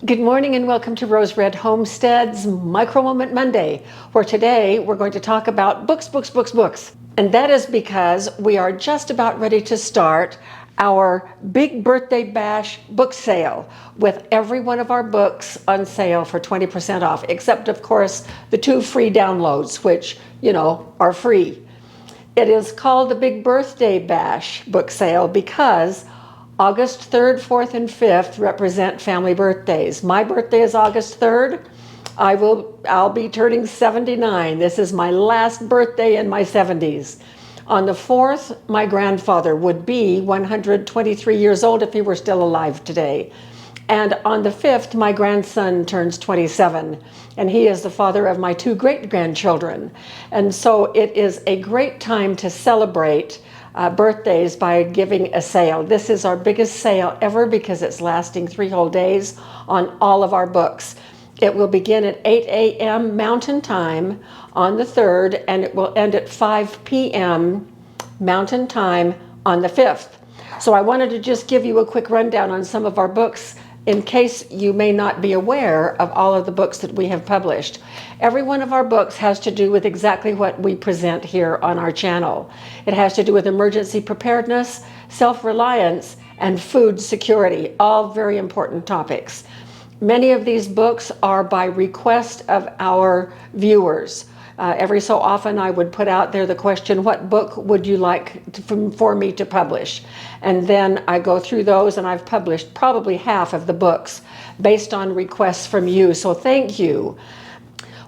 Good morning and welcome to Rose Red Homestead's Micro Moment Monday, where today we're going to talk about books. And that is because we are just about ready to start our big birthday bash book sale with every one of our books on sale for 20% off, except of course the 2 free downloads, which, are free. It is called the Big Birthday Bash book sale because August 3rd, 4th, and 5th represent family birthdays. My birthday is August 3rd. I'll be turning 79. This is my last birthday in my 70s. On the 4th, my grandfather would be 123 years old if he were still alive today. And on the 5th, my grandson turns 27, and he is the father of my 2 great-grandchildren. And so it is a great time to celebrate birthdays by giving a sale. This is our biggest sale ever because it's lasting 3 whole days on all of our books. It will begin at 8 a.m. Mountain Time on the 3rd, and it will end at 5 p.m. Mountain Time on the 5th. So I wanted to just give you a quick rundown on some of our books in case you may not be aware of all of the books that we have published. Every one of our books has to do with exactly what we present here on our channel. It has to do with emergency preparedness, self-reliance, and food security, all very important topics. Many of these books are by request of our viewers. Every so often I would put out there the question, what book would you like for me to publish? And then I go through those, and I've published probably half of the books based on requests from you, so thank you.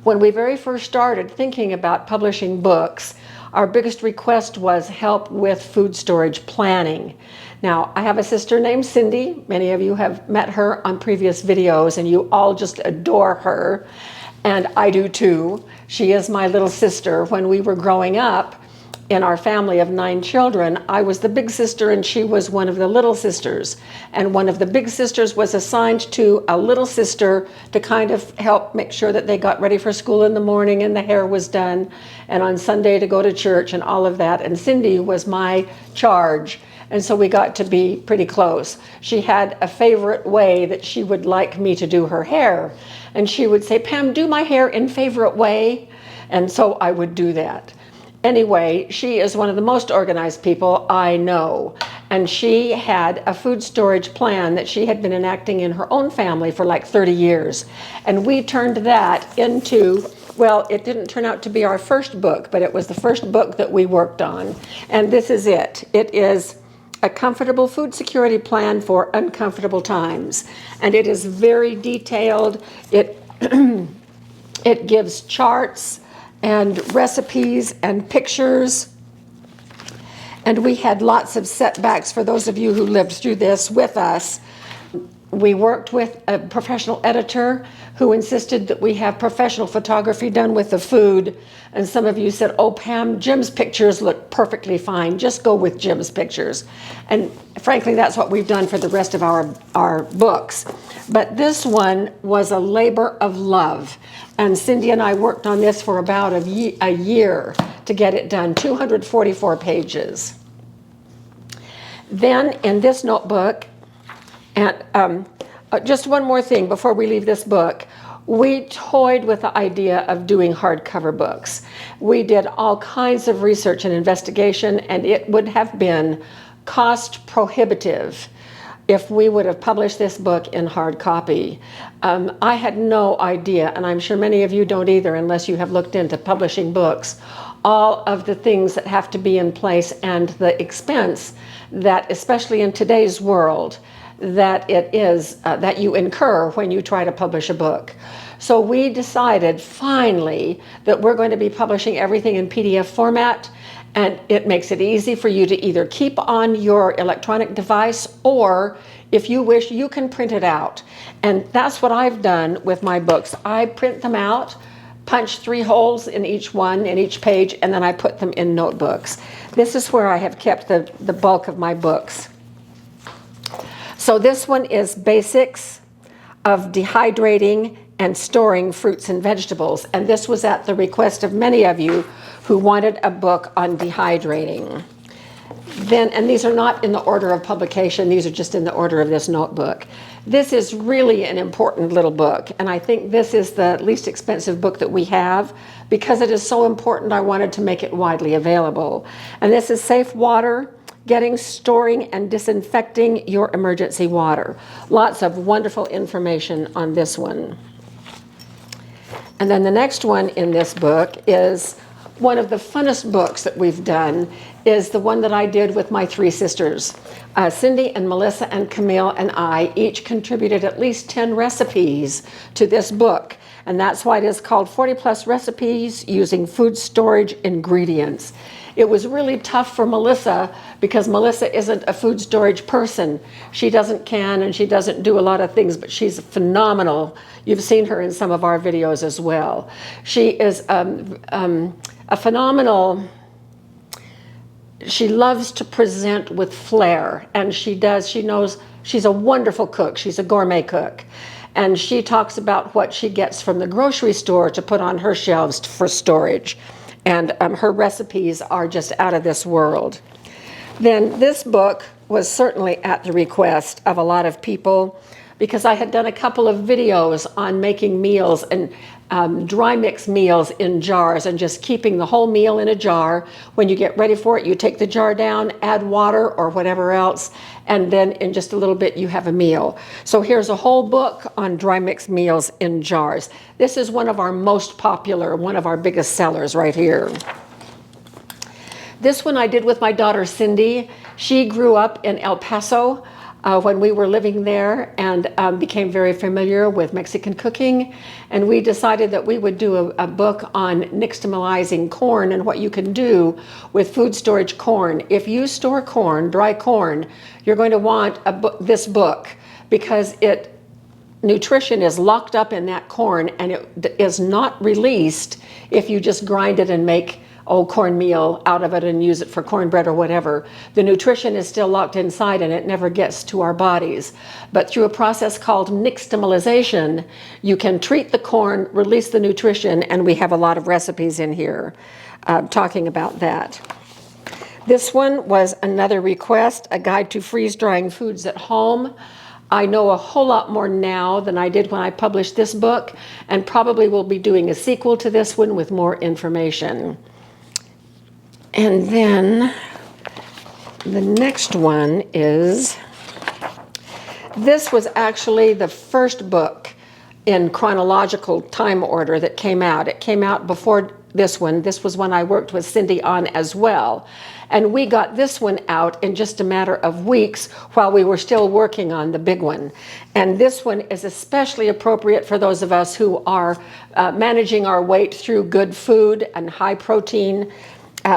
When we very first started thinking about publishing books, our biggest request was help with food storage planning. Now, I have a sister named Cindy. Many of you have met her on previous videos, and you all just adore her. And I do too. She is my little sister. When we were growing up in our family of 9 children, I was the big sister and she was one of the little sisters. And one of the big sisters was assigned to a little sister to kind of help make sure that they got ready for school in the morning and the hair was done, and on Sunday to go to church and all of that. And Cindy was my charge. And so we got to be pretty close. She had a favorite way that she would like me to do her hair. And she would say, Pam, do my hair in favorite way. And so I would do that. Anyway, she is one of the most organized people I know. And she had a food storage plan that she had been enacting in her own family for like 30 years. And we turned that into, well, it didn't turn out to be our first book, but it was the first book that we worked on. And this is it. It is A Comfortable Food Security Plan for Uncomfortable Times. And it is very detailed. It gives charts and recipes and pictures. And we had lots of setbacks for those of you who lived through this with us. We worked with a professional editor who insisted that we have professional photography done with the food. And some of you said, oh, Pam, Jim's pictures look perfectly fine. Just go with Jim's pictures. And frankly, that's what we've done for the rest of our books. But this one was a labor of love. And Cindy and I worked on this for about a year to get it done, 244 pages. Then in this notebook, and just one more thing before we leave this book. We toyed with the idea of doing hardcover books. We did all kinds of research and investigation, and it would have been cost prohibitive if we would have published this book in hard copy. I had no idea, and I'm sure many of you don't either unless you have looked into publishing books, all of the things that have to be in place and the expense that, especially in today's world, that it is that you incur when you try to publish a book. So we decided finally that we're going to be publishing everything in PDF format, and it makes it easy for you to either keep on your electronic device, or if you wish, you can print it out. And that's what I've done with my books. I print them out, punch 3 holes in each one, in each page, and then I put them in notebooks. This is where I have kept the bulk of my books. So this one is Basics of Dehydrating and Storing Fruits and Vegetables. And this was at the request of many of you who wanted a book on dehydrating. Then, and these are not in the order of publication, these are just in the order of this notebook. This is really an important little book, and I think this is the least expensive book that we have. Because it is so important, I wanted to make it widely available. And this is Safe Water, Getting, Storing, and Disinfecting Your Emergency Water. Lots of wonderful information on this one. And then the next one in this book is one of the funnest books that we've done, is the one that I did with my three sisters. Cindy and Melissa and Camille and I each contributed at least 10 recipes to this book. And that's why it is called 40 Plus Recipes Using Food Storage Ingredients. It was really tough for Melissa because Melissa isn't a food storage person. She doesn't can and she doesn't do a lot of things, but she's phenomenal. You've seen her in some of our videos as well. She is a phenomenal. She loves to present with flair, and she knows she's a wonderful cook. She's a gourmet cook. And she talks about what she gets from the grocery store to put on her shelves for storage. And her recipes are just out of this world. Then this book was certainly at the request of a lot of people, because I had done a couple of videos on making meals and dry mix meals in jars and just keeping the whole meal in a jar. When you get ready for it, you take the jar down, add water or whatever else, and then in just a little bit you have a meal. So here's a whole book on dry mix meals in jars. This is one of our most popular, one of our biggest sellers right here. This one I did with my daughter Cindy. She grew up in El Paso when we were living there, and became very familiar with Mexican cooking. And we decided that we would do a book on nixtamalizing corn and what you can do with food storage corn. If you store corn, dry corn, you're going to want this book, because nutrition is locked up in that corn, and it is not released if you just grind it and make cornmeal out of it and use it for cornbread or whatever. The nutrition is still locked inside and it never gets to our bodies. But through a process called nixtamalization, you can treat the corn, release the nutrition, and we have a lot of recipes in here talking about that. This one was another request, a guide to freeze-drying foods at home. I know a whole lot more now than I did when I published this book, and probably will be doing a sequel to this one with more information. And then the next one is, this was actually the first book in chronological time order that came out. It came out before this one. This was one I worked with Cindy on as well. And we got this one out in just a matter of weeks while we were still working on the big one. And this one is especially appropriate for those of us who are managing our weight through good food and high protein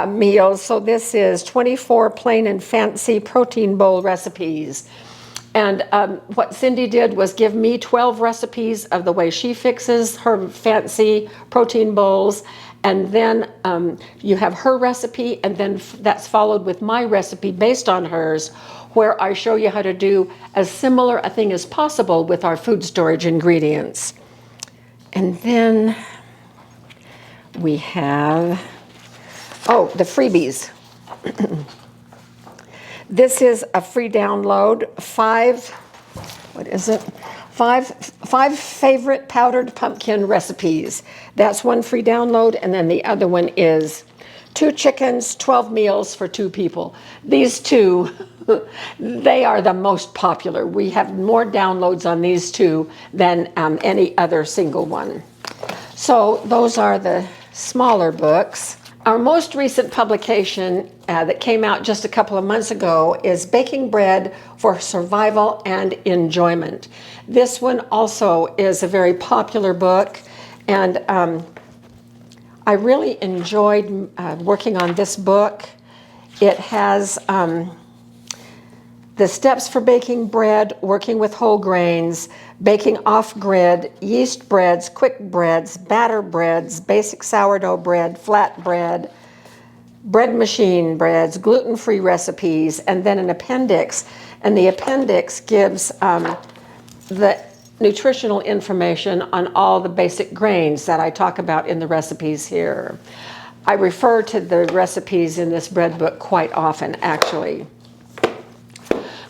meals. So this is 24 plain and fancy protein bowl recipes. And what Cindy did was give me 12 recipes of the way she fixes her fancy protein bowls. And then you have her recipe, and then that's followed with my recipe based on hers, where I show you how to do as similar a thing as possible with our food storage ingredients. And then we have, the freebies. This is a free download, five favorite powdered pumpkin recipes. That's one free download, and then the other one is 2 chickens, 12 meals for 2 people. These two, they are the most popular. We have more downloads on these two than any other single one. So those are the smaller books. Our most recent publication that came out just a couple of months ago is Baking Bread for Survival and Enjoyment. This one also is a very popular book, and I really enjoyed working on this book. It has the steps for baking bread, working with whole grains, baking off-grid, yeast breads, quick breads, batter breads, basic sourdough bread, flat bread, bread machine breads, gluten-free recipes, and then an appendix. And the appendix gives the nutritional information on all the basic grains that I talk about in the recipes here. I refer to the recipes in this bread book quite often, actually.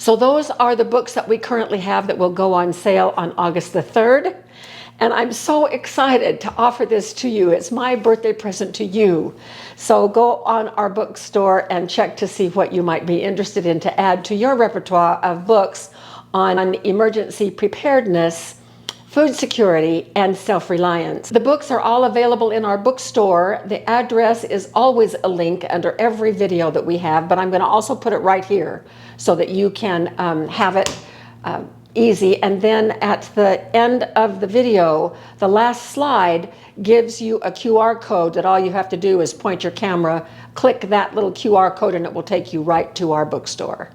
So those are the books that we currently have that will go on sale on August the 3rd. And I'm so excited to offer this to you. It's my birthday present to you. So go on our bookstore and check to see what you might be interested in to add to your repertoire of books on emergency preparedness, food security, and self-reliance. The books are all available in our bookstore. The address is always a link under every video that we have, but I'm going to also put it right here so that you can have it easy. And then at the end of the video, the last slide gives you a QR code that all you have to do is point your camera, click that little QR code, and it will take you right to our bookstore.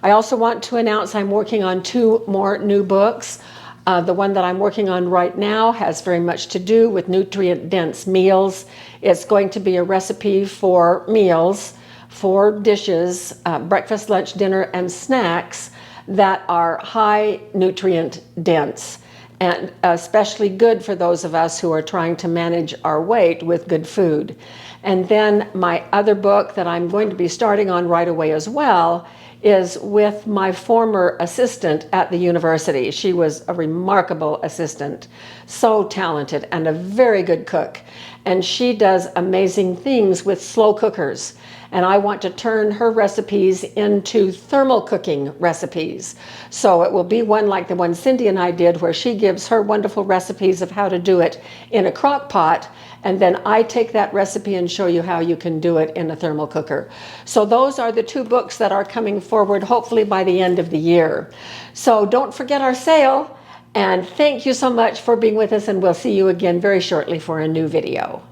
I also want to announce I'm working on 2 more new books. The one that I'm working on right now has very much to do with nutrient-dense meals. It's going to be a recipe for meals, for dishes, breakfast, lunch, dinner, and snacks that are high nutrient dense and especially good for those of us who are trying to manage our weight with good food. And then my other book that I'm going to be starting on right away as well is with my former assistant at the university. She was a remarkable assistant, so talented and a very good cook. And she does amazing things with slow cookers. And I want to turn her recipes into thermal cooking recipes. So it will be one like the one Cindy and I did, where she gives her wonderful recipes of how to do it in a crock pot, and then I take that recipe and show you how you can do it in a thermal cooker. So those are the 2 books that are coming forward, hopefully by the end of the year. So don't forget our sale, and thank you so much for being with us, and we'll see you again very shortly for a new video.